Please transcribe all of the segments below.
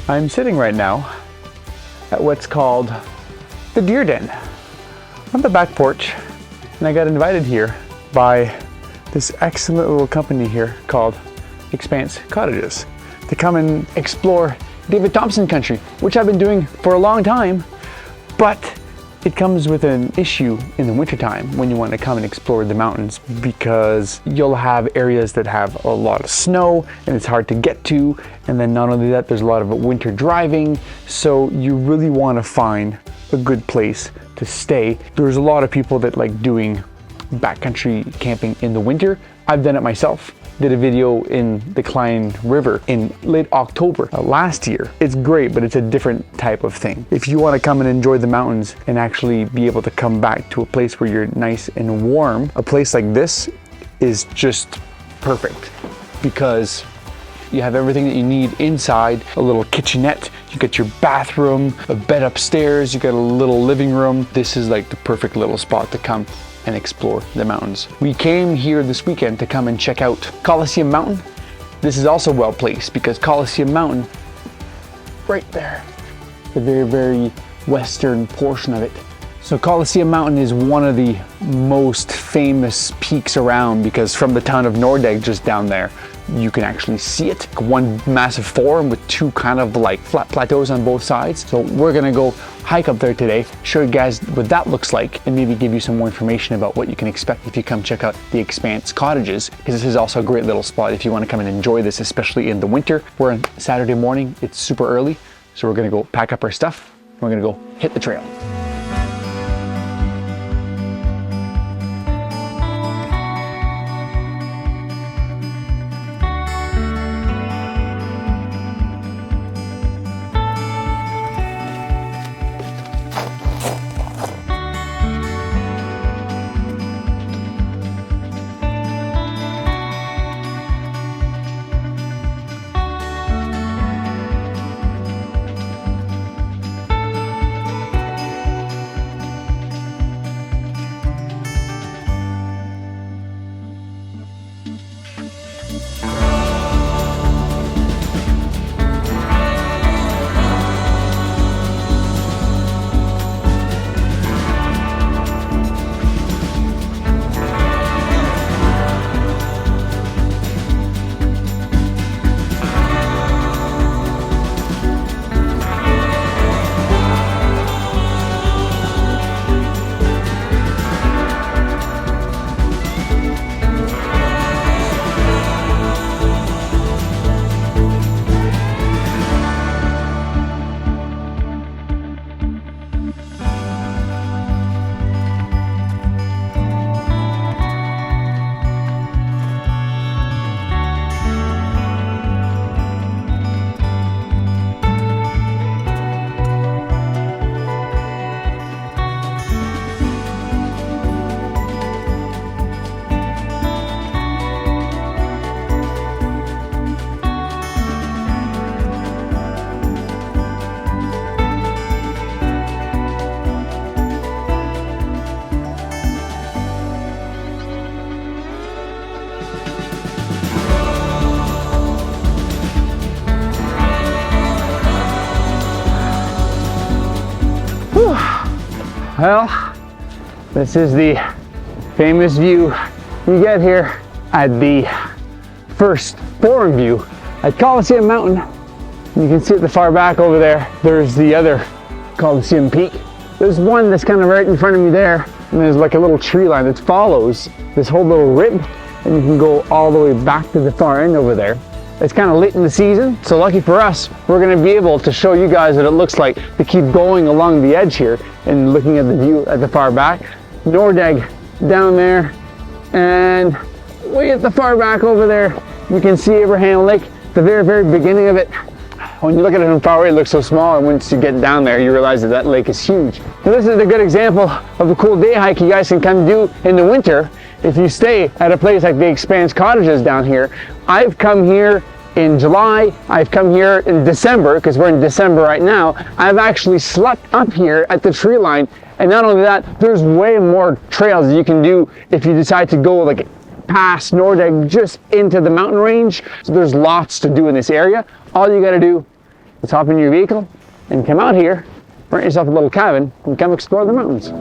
I'm sitting right now at what's called the deer den on the back porch, and I got invited here by this excellent little company here called Expanse Cottages to come and explore David Thompson country, which I've been doing for a long time, but it comes with an issue in the wintertime when you want to come and explore the mountains, because you'll have areas that have a lot of snow and it's hard to get to, and then not only that, there's a lot of winter driving, so you really want to find a good place to stay. There's a lot of people that like doing backcountry camping in the winter. I've done it myself. Did a video in the Cline River in late October last year. It's great, but it's a different type of thing. If you want to come and enjoy the mountains and actually be able to come back to a place where you're nice and warm, a place like this is just perfect, because you have everything that you need inside, a little kitchenette, you got your bathroom, a bed upstairs, you got a little living room. This is like the perfect little spot to come and explore the mountains. We came here this weekend to come and check out Coliseum Mountain. This is also well placed because Coliseum Mountain, right there, the very, very western portion of it. So Coliseum Mountain is one of the most famous peaks around, because from the town of Nordegg just down there, you can actually see it. One massive forum with two kind of like flat plateaus on both sides. So we're gonna go hike up there today, show you guys what that looks like, and maybe give you some more information about what you can expect if you come check out the Expanse Cottages, because this is also a great little spot if you want to come and enjoy this, especially in the winter. We're on Saturday morning, it's super early, so we're gonna go pack up our stuff, and we're gonna go hit the trail. Well, this is the famous view you get here at the first forum view at Coliseum Mountain. You can see at the far back over there, there's the other Coliseum peak. There's one that's kind of right in front of me there, and there's like a little tree line that follows this whole little rib, and you can go all the way back to the far end over there. It's kind of late in the season, so lucky for us, we're going to be able to show you guys what it looks like to keep going along the edge here and looking at the view at the far back. Nordegg down there, and way at the far back over there, you can see Abraham Lake, the very, very beginning of it. When you look at it from far away, it looks so small, and once you get down there, you realize that that lake is huge. So this is a good example of a cool day hike you guys can come do in the winter if you stay at a place like the Expanse Cottages down here. I've come here in July, I've come here in December, because we're in December right now. I've actually slept up here at the tree line, and not only that, there's way more trails you can do if you decide to go like past Nordegg just into the mountain range. So there's lots to do in this area. All you gotta do Let's hop in your vehicle and come out here, rent yourself a little cabin, and come explore the mountains.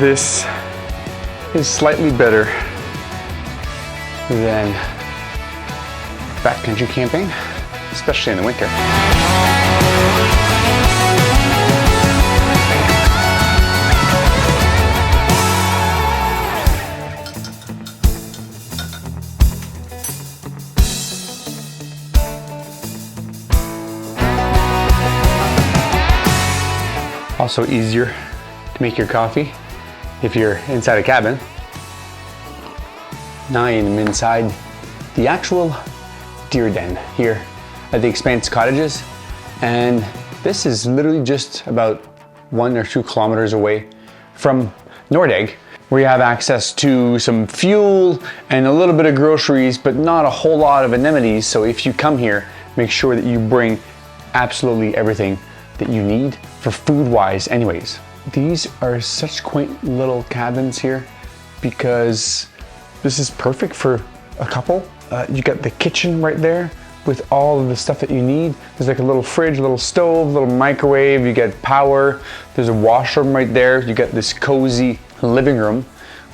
This is slightly better than backcountry camping, especially in the winter. Also easier to make your coffee if you're inside a cabin. Now I am inside the actual deer den here at the Expanse Cottages, and this is literally just about 1 or 2 kilometers away from Nordegg, where you have access to some fuel and a little bit of groceries, but not a whole lot of amenities. So if you come here, make sure that you bring absolutely everything that you need for food-wise anyways. These are such quaint little cabins here because this is perfect for a couple. You got the kitchen right there with all of the stuff that you need. There's like a little fridge, a little stove, a little microwave, you get power. There's a washroom right there. You got this cozy living room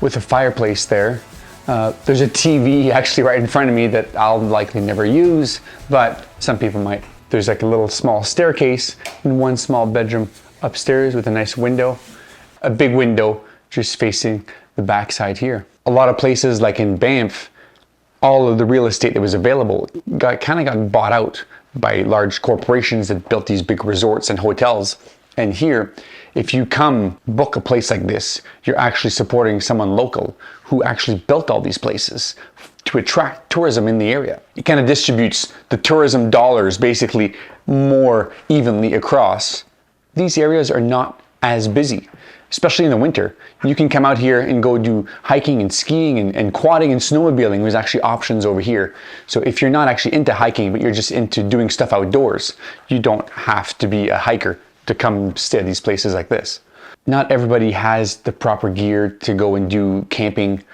with a fireplace there. There's a TV actually right in front of me that I'll likely never use, but some people might. There's like a little small staircase and one small bedroom upstairs with a nice window. A big window just facing the backside here. A lot of places like in Banff, all of the real estate that was available got bought out by large corporations that built these big resorts and hotels. And here, if you come book a place like this, you're actually supporting someone local who actually built all these places to attract tourism in the area. It kind of distributes the tourism dollars basically more evenly across. These areas are not as busy, especially in the winter. You can come out here and go do hiking and skiing and quadding and snowmobiling. There's actually options over here. So if you're not actually into hiking, but you're just into doing stuff outdoors, you don't have to be a hiker to come stay at these places like this. Not everybody has the proper gear to go and do camping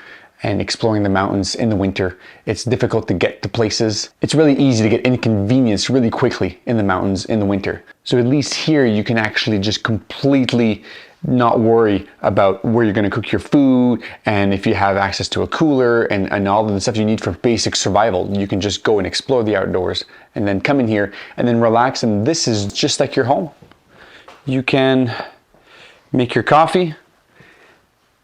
and exploring the mountains in the winter. It's difficult to get to places. It's really easy to get inconvenienced really quickly in the mountains in the winter. So at least here you can actually just completely not worry about where you're going to cook your food, and if you have access to a cooler and all of the stuff you need for basic survival. You can just go and explore the outdoors and then come in here and then relax, and this is just like your home. You can make your coffee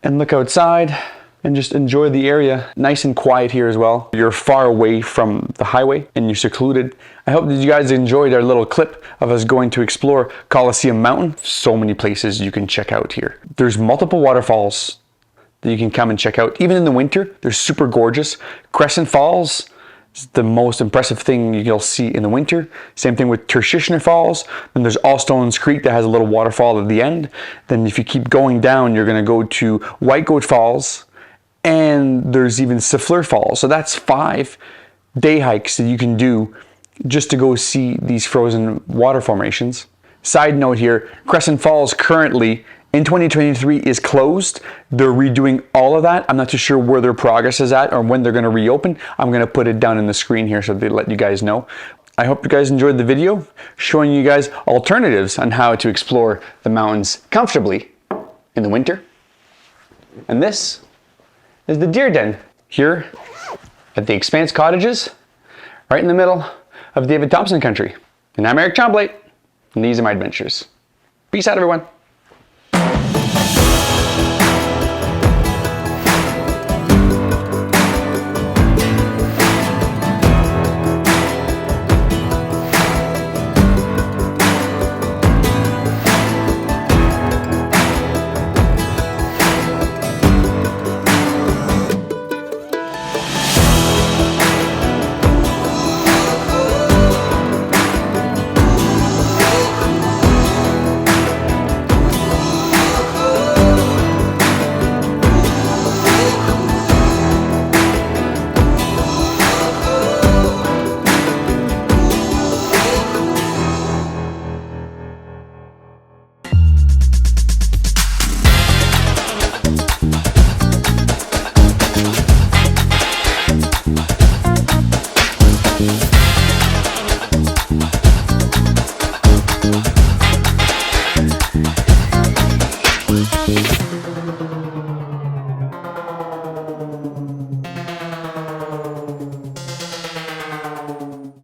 and look outside and just enjoy the area. Nice and quiet here as well. You're far away from the highway and you're secluded. I hope that you guys enjoyed our little clip of us going to explore Coliseum Mountain. So many places you can check out here. There's multiple waterfalls that you can come and check out. Even in the winter, they're super gorgeous. Crescent Falls is the most impressive thing you'll see in the winter. Same thing with Tertiary Falls. Then there's Allstones Creek that has a little waterfall at the end. Then if you keep going down, you're gonna go to White Goat Falls, and there's even Siffler Falls. So that's 5 day hikes that you can do just to go see these frozen water formations. Side note here, Crescent Falls currently in 2023 is closed. They're redoing all of that. I'm not too sure where their progress is at or when they're gonna reopen. I'm gonna put it down in the screen here so they let you guys know. I hope you guys enjoyed the video showing you guys alternatives on how to explore the mountains comfortably in the winter. And this is the deer den here at the Expanse Cottages, right in the middle of David Thompson country. And I'm Eric Tremblay, and these are my adventures. Peace out, everyone.